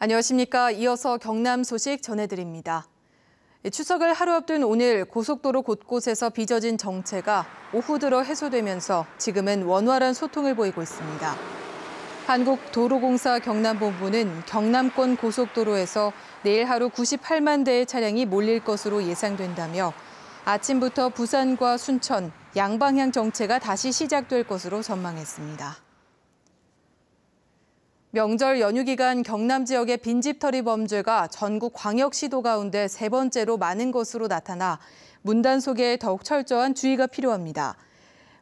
안녕하십니까. 이어서 경남 소식 전해드립니다. 추석을 하루 앞둔 오늘 고속도로 곳곳에서 빚어진 정체가 오후 들어 해소되면서 지금은 원활한 소통을 보이고 있습니다. 한국도로공사 경남본부는 경남권 고속도로에서 내일 하루 98만 대의 차량이 몰릴 것으로 예상된다며 아침부터 부산과 순천, 양방향 정체가 다시 시작될 것으로 전망했습니다. 명절 연휴 기간 경남 지역의 빈집털이 범죄가 전국 광역시도 가운데 세 번째로 많은 것으로 나타나 문단속에 더욱 철저한 주의가 필요합니다.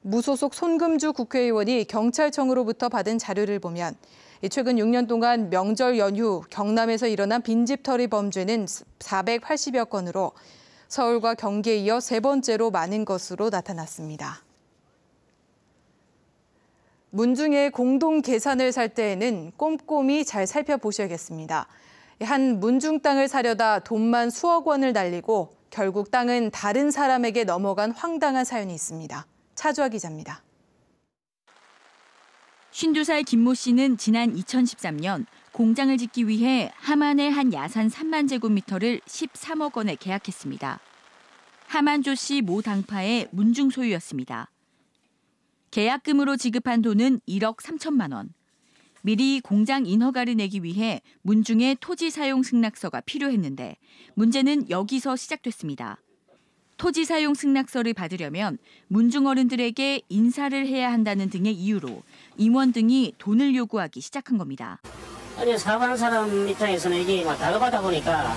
무소속 손금주 국회의원이 경찰청으로부터 받은 자료를 보면 최근 6년 동안 명절 연휴 경남에서 일어난 빈집털이 범죄는 480여 건으로 서울과 경기에 이어 세 번째로 많은 것으로 나타났습니다. 문중의 공동 계산을 살 때에는 꼼꼼히 잘 살펴보셔야겠습니다. 한 문중 땅을 사려다 돈만 수억 원을 날리고 결국 땅은 다른 사람에게 넘어간 황당한 사연이 있습니다. 차주아 기자입니다. 52살 김모 씨는 지난 2013년 공장을 짓기 위해 함안의 한 야산 3만 제곱미터를 13억 원에 계약했습니다. 함안조 씨 모 당파의 문중 소유였습니다. 계약금으로 지급한 돈은 1억 3천만 원. 미리 공장 인허가를 내기 위해 문중의 토지 사용 승낙서가 필요했는데 문제는 여기서 시작됐습니다. 토지 사용 승낙서를 받으려면 문중 어른들에게 인사를 해야 한다는 등의 이유로 임원 등이 돈을 요구하기 시작한 겁니다. 아니 사업하는 사람 입장에서는 이게 다급하다 보니까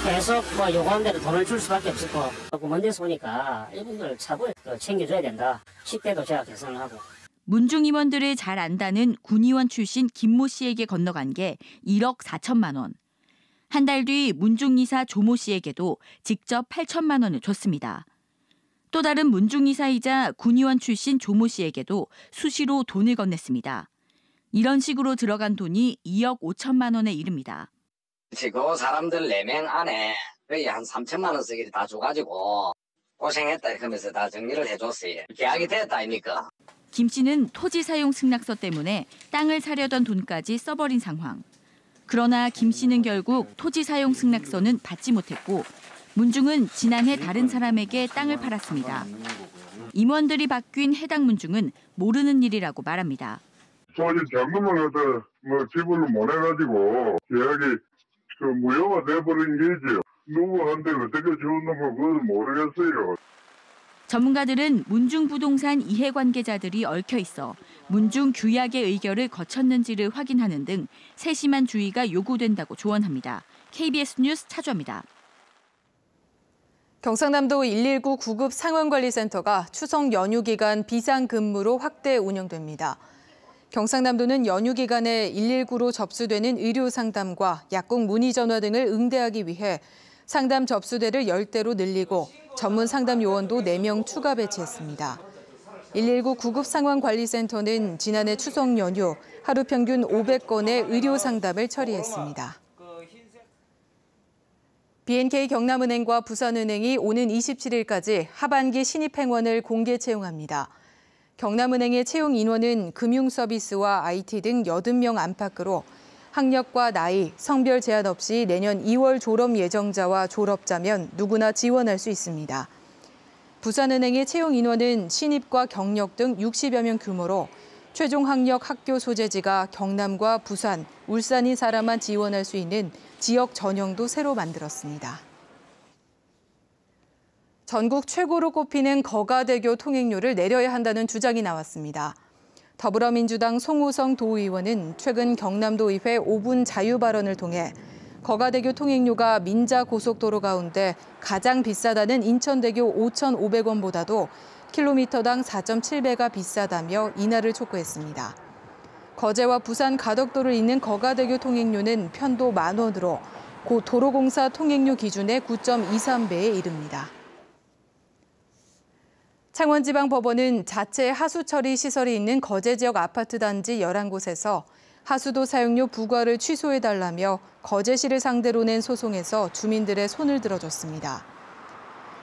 계속 요구한 대로 돈을 줄 수밖에 없었고 먼 데서 오니까 이분들 차고에 챙겨줘야 된다. 10대도 제가 계산을 하고. 문중 임원들을 잘 안다는 군의원 출신 김모 씨에게 건너간 게 1억 4천만 원. 한 달 뒤 문중이사 조모 씨에게도 직접 8천만 원을 줬습니다. 또 다른 문중이사이자 군의원 출신 조모 씨에게도 수시로 돈을 건넸습니다. 이런 식으로 들어간 돈이 2억 5천만 원에 이릅니다. 그 사람들 4명 안에 거의 한 3천만 원씩을 다 줘가지고 고생했다 그러면서 다 정리를 해줬어요. 계약이 됐다 아닙니까? 김 씨는 토지 사용 승낙서 때문에 땅을 사려던 돈까지 써버린 상황. 그러나 김 씨는 결국 토지 사용 승낙서는 받지 못했고 문중은 지난해 다른 사람에게 땅을 팔았습니다. 임원들이 바뀐 해당 문중은 모르는 일이라고 말합니다. 토지 잔금을 갖다 지불을 못 해가지고 계약이 무효가 돼버린 게죠. 누구한테 어떻게 주는 건 모르겠어요. 전문가들은 문중 부동산 이해관계자들이 얽혀 있어 문중 규약의 의결을 거쳤는지를 확인하는 등 세심한 주의가 요구된다고 조언합니다. KBS 뉴스 차주아입니다. 경상남도 119 구급 상황관리센터가 추석 연휴 기간 비상근무로 확대 운영됩니다. 경상남도는 연휴 기간에 119로 접수되는 의료 상담과 약국 문의 전화 등을 응대하기 위해 상담 접수대를 10대로 늘리고 전문 상담 요원도 4명 추가 배치했습니다. 119 구급상황관리센터는 지난해 추석 연휴 하루 평균 500건의 의료 상담을 처리했습니다. BNK 경남은행과 부산은행이 오는 27일까지 하반기 신입 행원을 공개 채용합니다. 경남은행의 채용 인원은 금융서비스와 IT 등 80명 안팎으로 학력과 나이, 성별 제한 없이 내년 2월 졸업 예정자와 졸업자면 누구나 지원할 수 있습니다. 부산은행의 채용 인원은 신입과 경력 등 60여 명 규모로 최종 학력 학교 소재지가 경남과 부산, 울산인 사람만 지원할 수 있는 지역 전형도 새로 만들었습니다. 전국 최고로 꼽히는 거가대교 통행료를 내려야 한다는 주장이 나왔습니다. 더불어민주당 송호성 도의원은 최근 경남도의회 5분 자유 발언을 통해 거가대교 통행료가 민자고속도로 가운데 가장 비싸다는 인천대교 5,500원보다도 킬로미터당 4.7배가 비싸다며 인하를 촉구했습니다. 거제와 부산 가덕도를 잇는 거가대교 통행료는 편도 10,000원으로 도로공사 통행료 기준의 9.23배에 이릅니다. 창원지방법원은 자체 하수 처리 시설이 있는 거제 지역 아파트 단지 11곳에서 하수도 사용료 부과를 취소해달라며 거제시를 상대로 낸 소송에서 주민들의 손을 들어줬습니다.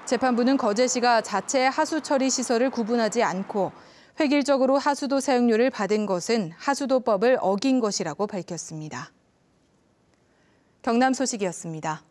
재판부는 거제시가 자체 하수 처리 시설을 구분하지 않고 획일적으로 하수도 사용료를 받은 것은 하수도법을 어긴 것이라고 밝혔습니다. 경남 소식이었습니다.